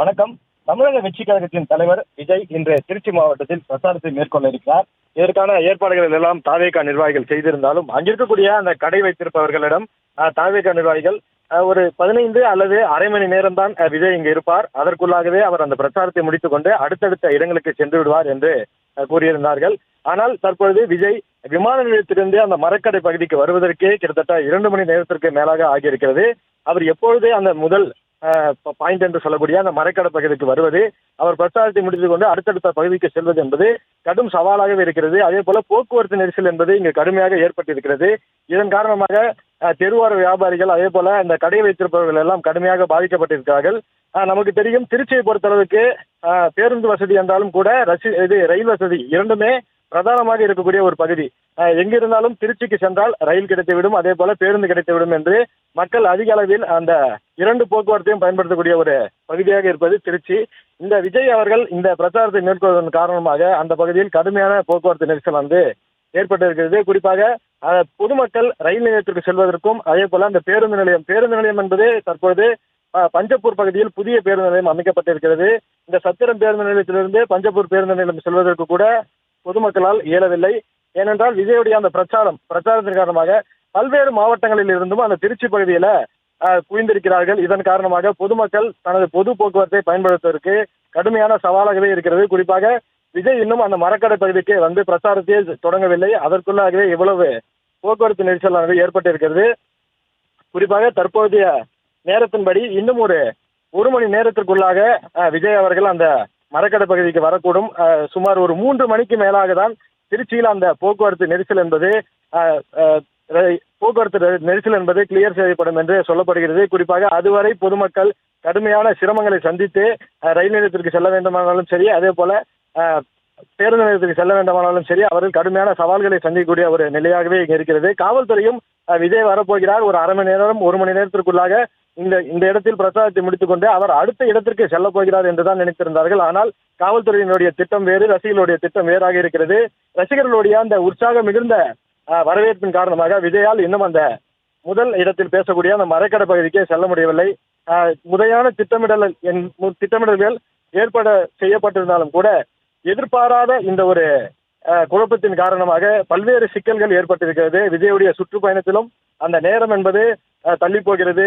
வணக்கம். தமிழக வெற்றி கழகத்தின் தலைவர் விஜய் இன்று திருச்சி மாவட்டத்தில் பிரச்சாரத்தை மேற்கொள்ள இருக்கிறார். இதற்கான ஏற்பாடுகள் எல்லாம் தாவேகா நிர்வாகிகள் செய்திருந்தாலும் அங்கிருக்கக்கூடிய அந்த கடை வைத்திருப்பவர்களிடம் தாவேகா நிர்வாகிகள் ஒரு 15 அல்லது அரை மணி நேரம் தான் விஜய் இங்கு இருப்பார், அதற்குள்ளாகவே அவர் அந்த பிரச்சாரத்தை முடித்துக் கொண்டு அடுத்தடுத்த இடங்களுக்கு சென்று விடுவார் என்று கூறியிருந்தார்கள். ஆனால் தற்பொழுது விஜய் விமான நிலையத்திலிருந்து அந்த மரக்கடை பகுதிக்கு வருவதற்கே கிட்டத்தட்ட 2 மணி நேரத்திற்கு மேலாக ஆகியிருக்கிறது. அவர் எப்பொழுது அந்த முதல் பாயிண்ட் என்று சொல்லக்கூடிய அந்த மரக்கடை பகுதிக்கு வருவது, அவர் பிரச்சாரத்தை முடித்துக் கொண்டு அடுத்தடுத்த பகுதிக்கு செல்வது என்பது கடும் சவாலாகவே இருக்கிறது. அதே போல போக்குவரத்து நெரிசல் என்பது இங்கு கடுமையாக ஏற்பட்டிருக்கிறது. இதன் காரணமாக தெருவோர வியாபாரிகள் அதே போல இந்த கடை வைத்திருப்பவர்கள் எல்லாம் கடுமையாக பாதிக்கப்பட்டிருக்கிறார்கள். நமக்கு தெரியும், திருச்சியை பொறுத்தளவுக்கு பேருந்து வசதி என்றாலும் கூட ரயில் வசதி இரண்டுமே பிரதானமாக இருக்கக்கூடிய ஒரு பகுதி. எங்கிருந்தாலும் திருச்சிக்கு சென்றால் ரயில் கிடைத்துவிடும், அதே போல பேருந்து கிடைத்துவிடும் என்று மக்கள் அதிக அளவில் அந்த இரண்டு போக்குவரத்தையும் பயன்படுத்தக்கூடிய ஒரு பகுதியாக இருப்பது திருச்சி. இந்த விஜய் அவர்கள் இந்த பிரச்சாரத்தை மேற்கொள்வதன் காரணமாக அந்த பகுதியில் கடுமையான போக்குவரத்து நெரிசல் ஏற்பட்டிருக்கிறது. குறிப்பாக பொதுமக்கள் ரயில் நிலையத்திற்கு செல்வதற்கும் அதே போல அந்த பேருந்து நிலையம் என்பது தற்போது பஞ்சப்பூர் பகுதியில் புதிய பேருந்து நிலையம் அமைக்கப்பட்டிருக்கிறது. இந்த சத்திரம் பேருந்து நிலையத்திலிருந்து பஞ்சப்பூர் பேருந்து நிலையம் செல்வதற்கு கூட பொதுமக்களால் இயலவில்லை. ஏனென்றால் விஜயுடைய அந்த பிரச்சாரத்தின் காரணமாக பல்வேறு மாவட்டங்களில் இருந்தும் அந்த திருச்சி பகுதியில குவிந்திருக்கிறார்கள். இதன் காரணமாக பொதுமக்கள் தனது பொது போக்குவரத்தை பயன்படுத்துவதற்கு கடுமையான சவாலாகவே இருக்கிறது. குறிப்பாக விஜய் இன்னும் அந்த மரக்கடை பகுதிக்கு வந்து பிரச்சாரத்தையே தொடங்கவில்லை, அதற்குள்ளாகவே இவ்வளவு போக்குவரத்து நெரிசலானது ஏற்பட்டிருக்கிறது. குறிப்பாக தற்போதைய நேரத்தின்படி இன்னும் ஒரு மணி நேரத்திற்குள்ளாக விஜய் அவர்கள் அந்த மரக்கடை பகுதிக்கு வரக்கூடும். சுமார் ஒரு 3 மணிக்கு மேலாக தான் திருச்சியில் அந்த போக்குவரத்து நெரிசல் என்பது கிளியர் செய்யப்படும் என்று சொல்லப்படுகிறது. குறிப்பாக அதுவரை பொதுமக்கள் கடுமையான சிரமங்களை சந்தித்து ரயில் நிலையத்திற்கு செல்ல வேண்டுமானாலும் சரி, அதே போல பேருந்து நிலையத்திற்கு செல்ல வேண்டுமானாலும் சரி, அவர்கள் கடுமையான சவால்களை சந்திக்கக்கூடிய ஒரு நிலையாகவே இங்கே இருக்கிறது. காவல்துறையும் விஜய் வரப்போகிறார், ஒரு அரை மணி நேரம் 1 மணி நேரத்திற்குள்ளாக இந்த இடத்தில் பிரச்சாரத்தை முடித்துக் கொண்டு அவர் அடுத்த இடத்திற்கு செல்ல போகிறார் என்றுதான் நினைத்திருந்தார்கள். ஆனால் காவல்துறையினுடைய திட்டம் வேறு, ரசிகர்களுடைய திட்டம் வேறாக இருக்கிறது. ரசிகர்களுடைய அந்த உற்சாகம் மிகுந்த வரவேற்பின் காரணமாக விஜயால் இன்னும் அந்த முதல் இடத்தில் பேசக்கூடிய அந்த மரக்கடை பகுதிக்கே செல்ல முடியவில்லை. முறையான திட்டமிடல்கள் ஏற்பட செய்யப்பட்டிருந்தாலும் கூட எதிர்பாராத இந்த ஒரு குழப்பத்தின் காரணமாக பல்வேறு சிக்கல்கள் ஏற்பட்டிருக்கிறது. விஜயுடைய சுற்றுப்பயணத்திலும் அந்த நேரம் என்பது தள்ளி போகிறது.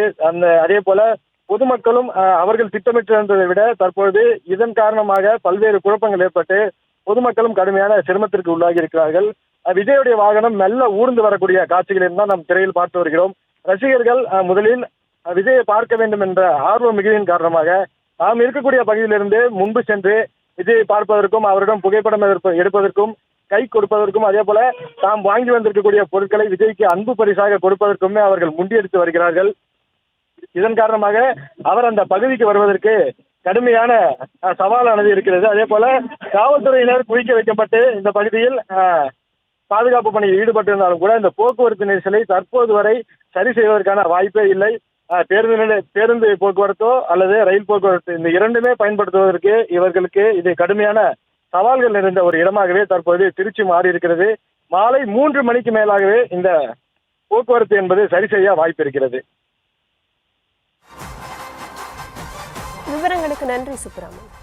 அதே போல பொதுமக்களும் அவர்கள் திட்டமிட்டிருந்ததை விட தற்பொழுது இதன் காரணமாக பல்வேறு குழப்பங்கள் ஏற்பட்டு பொதுமக்களும் கடுமையான சிரமத்திற்கு உள்ளாகி இருக்கிறார்கள். விஜயுடைய வாகனம் மெல்ல ஊர்ந்து வரக்கூடிய காட்சிகளில் தான் நாம் திரையில் பார்த்து வருகிறோம். ரசிகர்கள் முதலில் விஜயை பார்க்க வேண்டும் என்ற ஆர்வ மிகுதியின் காரணமாக நாம் இருக்கக்கூடிய பகுதியிலிருந்து முன்பு சென்று விஜயை பார்ப்பதற்கும் அவரிடம் புகைப்படம் எடுப்பதற்கும் கை கொடுப்பதற்கும் அதே போல தாம் வாங்கி வந்திருக்கக்கூடிய பொருட்களை விஜய்க்கு அன்பு பரிசாக கொடுப்பதற்குமே அவர்கள் முண்டியடித்து வருகிறார்கள். இதன் காரணமாக அவர் அந்த பகுதிக்கு வருவதற்கு கடுமையான சவாலானது இருக்கிறது. அதே போல காவல்துறையினர் குவிக்க வைக்கப்பட்டு இந்த பகுதியில் பாதுகாப்பு பணியில் ஈடுபட்டிருந்தாலும் கூட இந்த போக்குவரத்து நெரிசலை தற்போது வரை சரி செய்வதற்கான வாய்ப்பே இல்லை. பேருந்து போக்குவரத்தோ அல்லது ரயில் போக்குவரத்து இந்த இரண்டுமே பயன்படுத்துவதற்கு இவர்களுக்கு இது கடுமையான சவால்கள் நிறைந்த ஒரு இடமாகவே தற்போது திருச்சி மாறி இருக்கிறது. மாலை 3 மணிக்கு மேலாகவே இந்த போக்குவரத்து என்பது சரி செய்ய வாய்ப்பு இருக்கிறது. விவரங்களுக்கு நன்றி சுப்ரமணியன்.